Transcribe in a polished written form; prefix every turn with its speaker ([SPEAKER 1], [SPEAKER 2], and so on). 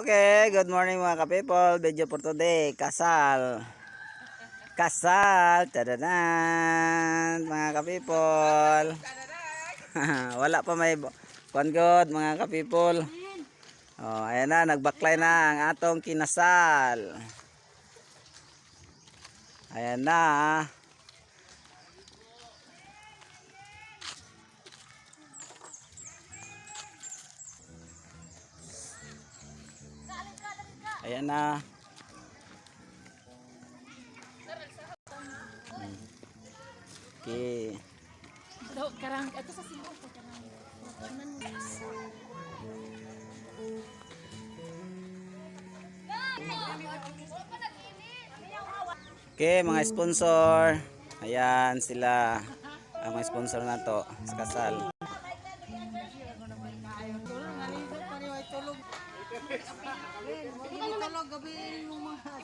[SPEAKER 1] Okay, good morning mga ka-people. Video for today, kasal. Kasal, tadadan, mga ka-people. Wala pa may good mga ka-people. Oh, ayan na, nagbaklay na ang atong kinasal. Ayan na. Ayan na. Okay.
[SPEAKER 2] Karang ito sa simbo ko karang.
[SPEAKER 1] Okay, mga sponsor. Ayan sila. Ang mga sponsor na to sa kasal.
[SPEAKER 2] Tulog gabi yung mga